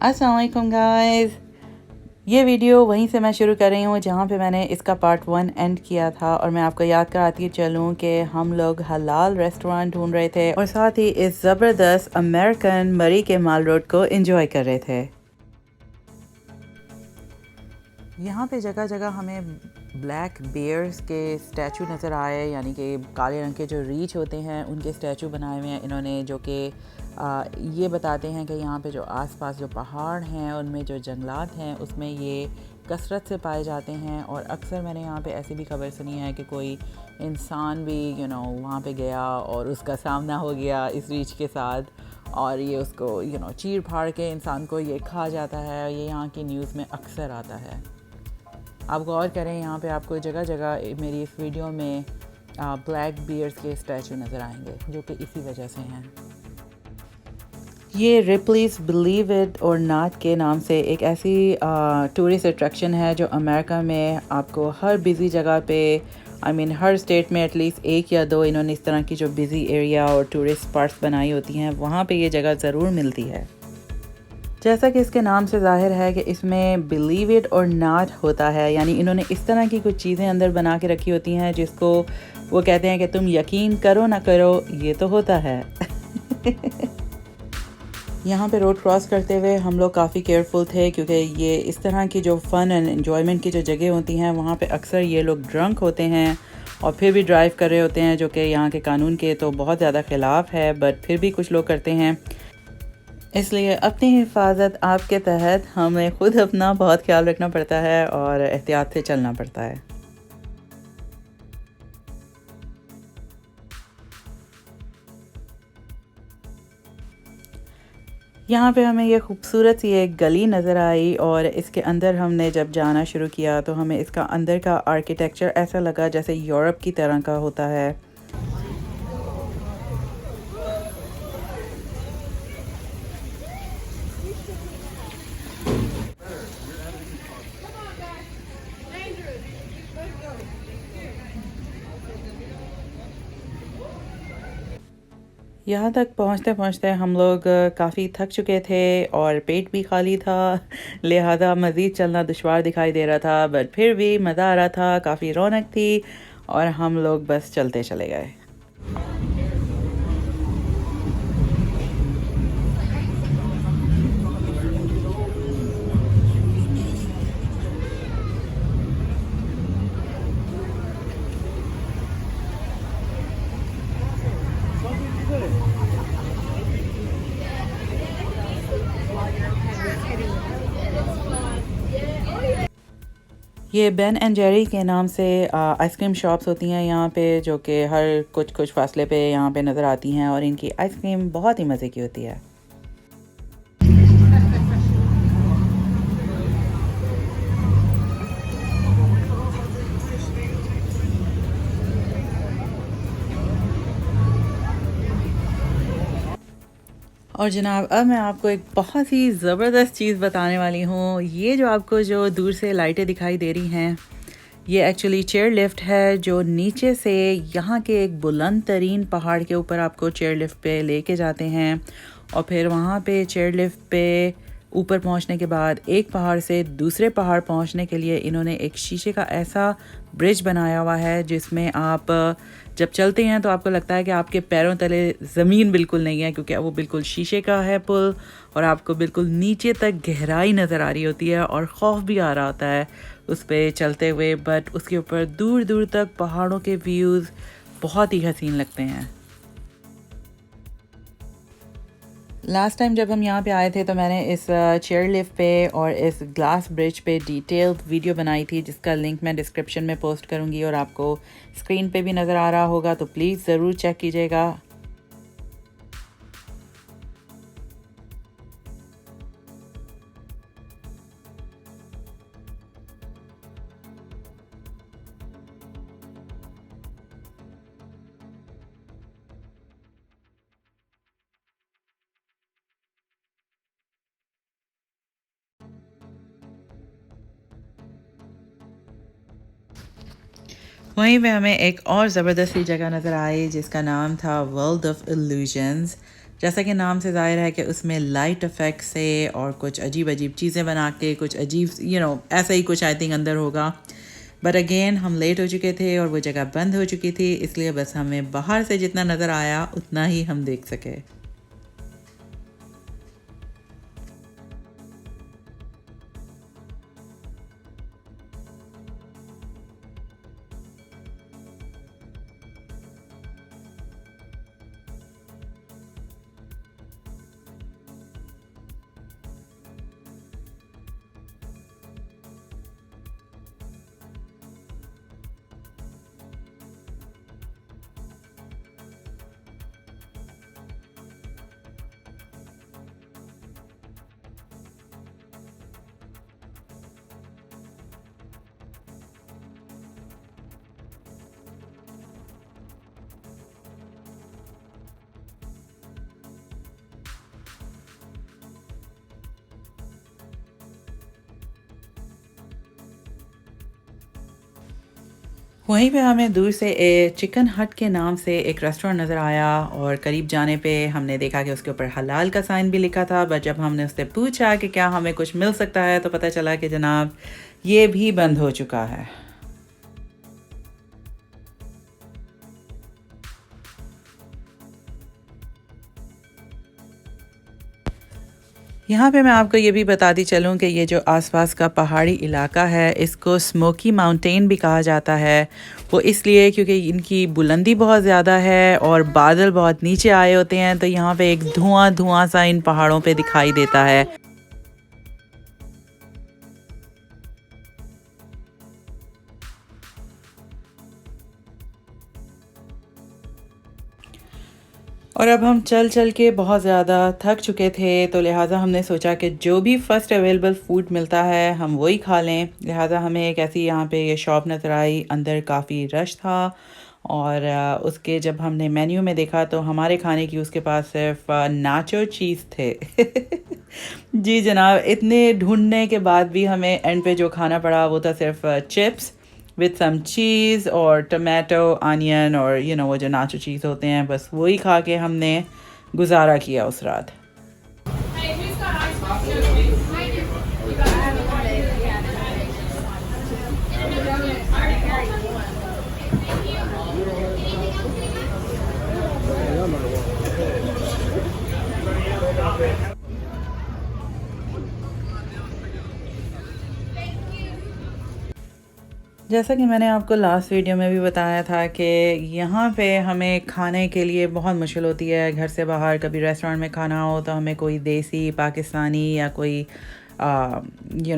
अस्सलाम वालेकुम गाइस। ये वीडियो वहीं से मैं शुरू कर रही हूँ जहाँ पे मैंने इसका पार्ट 1 एंड किया था, और मैं आपको याद कराती चलूँ कि हम लोग हलाल रेस्टोरेंट ढूंढ रहे थे और साथ ही इस ज़बरदस्त अमेरिकन मरी के माल रोड को एंजॉय कर रहे थे। यहाँ पे जगह जगह हमें ब्लैक बेयर्स के स्टैचू नज़र आए, यानी कि काले रंग के जो रीछ होते हैं उनके स्टैचू बनाए हुए हैं इन्होंने, जो कि ये बताते हैं कि यहाँ पे जो आसपास जो पहाड़ हैं उनमें जो जंगलात हैं उसमें ये कसरत से पाए जाते हैं। और अक्सर मैंने यहाँ पे ऐसी भी खबर सुनी है कि कोई इंसान भी वहाँ पे गया और उसका सामना हो गया इस रीछ के साथ, और ये उसको चीर फाड़ के इंसान को ये खा जाता है। ये यहाँ की न्यूज़ में अक्सर आता है। आप गौर करें, यहाँ पे आपको जगह जगह मेरी इस वीडियो में ब्लैक बियर्स के स्टैचू नज़र आएंगे, जो कि इसी वजह से हैं। ये रिप्लीज बिलीव इट और नॉट के नाम से एक ऐसी टूरिस्ट अट्रैक्शन है जो अमेरिका में आपको हर बिज़ी जगह पे हर स्टेट में एटलीस्ट एक या दो इन्होंने इस तरह की जो बिज़ी एरिया और टूरिस्ट स्पॉट्स बनाई होती हैं, वहाँ पे ये जगह ज़रूर मिलती है। जैसा कि इसके नाम से ज़ाहिर है कि इसमें बिलीव इट और नॉट होता है, यानी इन्होंने इस तरह की कुछ चीज़ें अंदर बना के रखी होती हैं जिसको वो कहते हैं कि तुम यकीन करो ना करो, ये तो होता है। यहाँ पे रोड क्रॉस करते हुए हम लोग काफ़ी केयरफुल थे, क्योंकि ये इस तरह की जो फ़न एंड एन्जॉयमेंट की जो जगह होती हैं वहाँ पे अक्सर ये लोग ड्रंक होते हैं और फिर भी ड्राइव कर रहे होते हैं, जो कि यहाँ के कानून के तो बहुत ज़्यादा ख़िलाफ़ है, बट फिर भी कुछ लोग करते हैं। इसलिए अपनी हिफाजत आपके तहत हमें ख़ुद अपना बहुत ख्याल रखना पड़ता है और एहतियात से चलना पड़ता है। यहाँ पे हमें ये खूबसूरत सी एक गली नज़र आई, और इसके अंदर हमने जब जाना शुरू किया तो हमें इसका अंदर का आर्किटेक्चर ऐसा लगा जैसे यूरोप की तरह का होता है। यहाँ तक पहुँचते पहुँचते हम लोग काफ़ी थक चुके थे और पेट भी खाली था, लिहाजा मज़ीद चलना दुश्वार दिखाई दे रहा था, बट फिर भी मज़ा आ रहा था, काफ़ी रौनक थी और हम लोग बस चलते चले गए। ये बेन एंड जेरी के नाम से आइसक्रीम शॉप्स होती हैं यहाँ पे, जो कि हर कुछ कुछ फासले पे यहाँ पे नज़र आती हैं, और इनकी आइसक्रीम बहुत ही मज़े की होती है। और जनाब, अब मैं आपको एक बहुत ही ज़बरदस्त चीज़ बताने वाली हूँ। ये जो आपको जो दूर से लाइटें दिखाई दे रही हैं, ये एक्चुअली चेयर लिफ्ट है जो नीचे से यहाँ के एक बुलंद तरीन पहाड़ के ऊपर आपको चेयर लिफ्ट पे लेके जाते हैं, और फिर वहाँ पे चेयर लिफ्ट पे ऊपर पहुँचने के बाद एक पहाड़ से दूसरे पहाड़ पहुँचने के लिए इन्होंने एक शीशे का ऐसा ब्रिज बनाया हुआ है जिसमें आप जब चलते हैं तो आपको लगता है कि आपके पैरों तले ज़मीन बिल्कुल नहीं है, क्योंकि वो बिल्कुल शीशे का है पुल, और आपको बिल्कुल नीचे तक गहराई नज़र आ रही होती है और खौफ भी आ रहा होता है उस पर चलते हुए, बट उसके ऊपर दूर दूर तक पहाड़ों के व्यूज़ बहुत ही हसीन लगते हैं। लास्ट टाइम जब हम यहाँ पे आए थे तो मैंने इस चेयर लिफ्ट पे और इस ग्लास ब्रिज पे डिटेल्ड वीडियो बनाई थी, जिसका लिंक मैं डिस्क्रिप्शन में पोस्ट करूँगी और आपको स्क्रीन पे भी नज़र आ रहा होगा, तो प्लीज़ ज़रूर चेक कीजिएगा। वहीं पे हमें एक और ज़बरदस्त सी जगह नज़र आई जिसका नाम था वर्ल्ड ऑफ इल्यूजन्स। जैसा कि नाम से ज़ाहिर है कि उसमें लाइट इफ़ेक्ट से और कुछ अजीब अजीब चीज़ें बना के कुछ अजीब ऐसा ही कुछ आई थिंक अंदर होगा। बट अगेन हम लेट हो चुके थे और वो जगह बंद हो चुकी थी, इसलिए बस हमें बाहर से जितना नज़र आया उतना ही हम देख सके। वहीं पे हमें दूर से चिकन हट के नाम से एक रेस्टोरेंट नज़र आया और करीब जाने पे हमने देखा कि उसके ऊपर हलाल का साइन भी लिखा था। बट जब हमने उससे पूछा कि क्या हमें कुछ मिल सकता है तो पता चला कि जनाब ये भी बंद हो चुका है। यहाँ पे मैं आपको ये भी बताती चलूँ कि ये जो आसपास का पहाड़ी इलाका है इसको स्मोकी माउंटेन भी कहा जाता है। वो इसलिए क्योंकि इनकी बुलंदी बहुत ज़्यादा है और बादल बहुत नीचे आए होते हैं, तो यहाँ पे एक धुआं धुआं सा इन पहाड़ों पे दिखाई देता है। और अब हम चल चल के बहुत ज़्यादा थक चुके थे, तो लिहाजा हमने सोचा कि जो भी फ़र्स्ट अवेलेबल फ़ूड मिलता है हम वही खा लें। लिहाजा हमें एक ऐसी यहाँ पे ये शॉप नज़र आई, अंदर काफ़ी रश था और उसके जब हमने मेन्यू में देखा तो हमारे खाने की उसके पास सिर्फ नाचो चीज़ थे। जी जनाब, इतने ढूंढने के बाद भी हमें एंड पे जो खाना पड़ा वो था सिर्फ चिप्स विद सम चीज़ और टमाटो अनियन और वो जो नाचो चीज़ होते हैं, बस वही खा के हमने गुजारा किया उस रात। जैसा कि मैंने आपको लास्ट वीडियो में भी बताया था कि यहाँ पे हमें खाने के लिए बहुत मुश्किल होती है। घर से बाहर कभी रेस्टोरेंट में खाना हो तो हमें कोई देसी पाकिस्तानी या कोई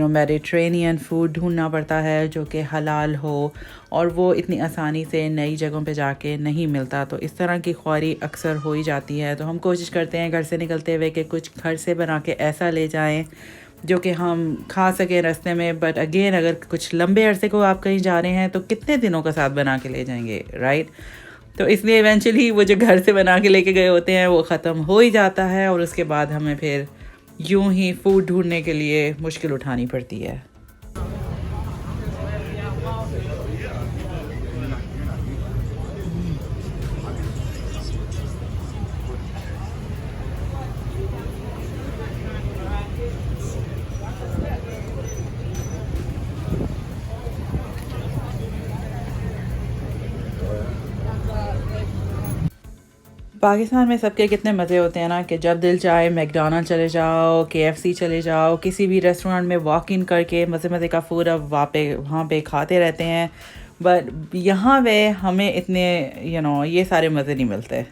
मेडिट्रेनियन फूड ढूंढना पड़ता है जो कि हलाल हो, और वो इतनी आसानी से नई जगहों पे जाके नहीं मिलता। तो इस तरह की ख्वारी अक्सर हो ही जाती है। तो हम कोशिश करते हैं घर से निकलते हुए कि कुछ घर से बना के ऐसा ले जाएं जो कि हम खा सकें रास्ते में। बट अगेन अगर कुछ लंबे अरसे को आप कहीं जा रहे हैं तो कितने दिनों का साथ बना के ले जाएंगे, राइट? तो इसलिए इवेंचुअली वो जो घर से बना के लेके गए होते हैं वो ख़त्म हो ही जाता है और उसके बाद हमें फिर यूं ही फूड ढूंढने के लिए मुश्किल उठानी पड़ती है। पाकिस्तान में सबके कितने मज़े होते हैं ना कि जब दिल चाहे मैकडोनल्ड चले जाओ, केएफसी चले जाओ, किसी भी रेस्टोरेंट में वॉक इन करके मज़े मज़े का फूड अब वहाँ पे खाते रहते हैं। बट यहाँ पे हमें इतने ये सारे मज़े नहीं मिलते।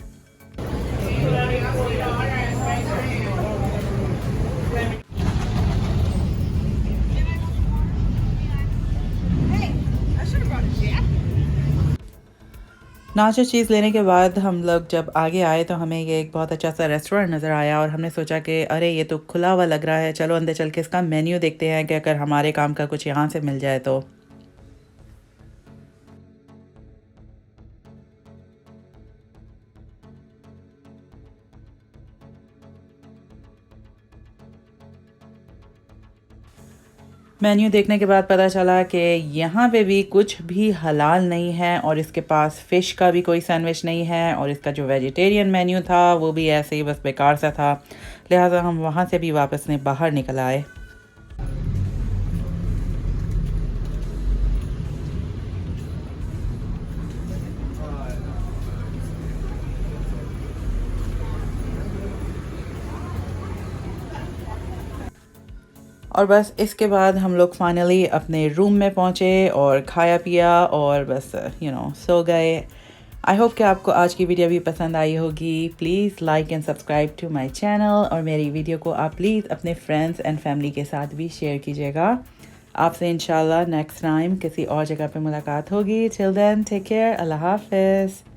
नाचो चीज़ लेने के बाद हम लोग जब आगे आए तो हमें ये एक बहुत अच्छा सा रेस्टोरेंट नज़र आया और हमने सोचा कि अरे ये तो खुला हुआ लग रहा है, चलो अंदर चल के इसका मेन्यू देखते हैं कि अगर हमारे काम का कुछ यहाँ से मिल जाए तो। मेन्यू देखने के बाद पता चला कि यहाँ पे भी कुछ भी हलाल नहीं है और इसके पास फ़िश का भी कोई सैंडविच नहीं है और इसका जो वेजिटेरियन मेन्यू था वो भी ऐसे ही बस बेकार सा था। लिहाजा हम वहाँ से भी वापस बाहर निकल आए। और बस इसके बाद हम लोग फाइनली अपने रूम में पहुँचे और खाया पिया और बस सो गए। आई होप कि आपको आज की वीडियो भी पसंद आई होगी। Please like and subscribe to my channel और मेरी वीडियो को आप प्लीज़ अपने फ्रेंड्स एंड फैमिली के साथ भी शेयर कीजिएगा। आपसे इंशाल्लाह नेक्स्ट टाइम किसी और जगह पे मुलाकात होगी। Till then take care. अल्लाह हाफ़िज़।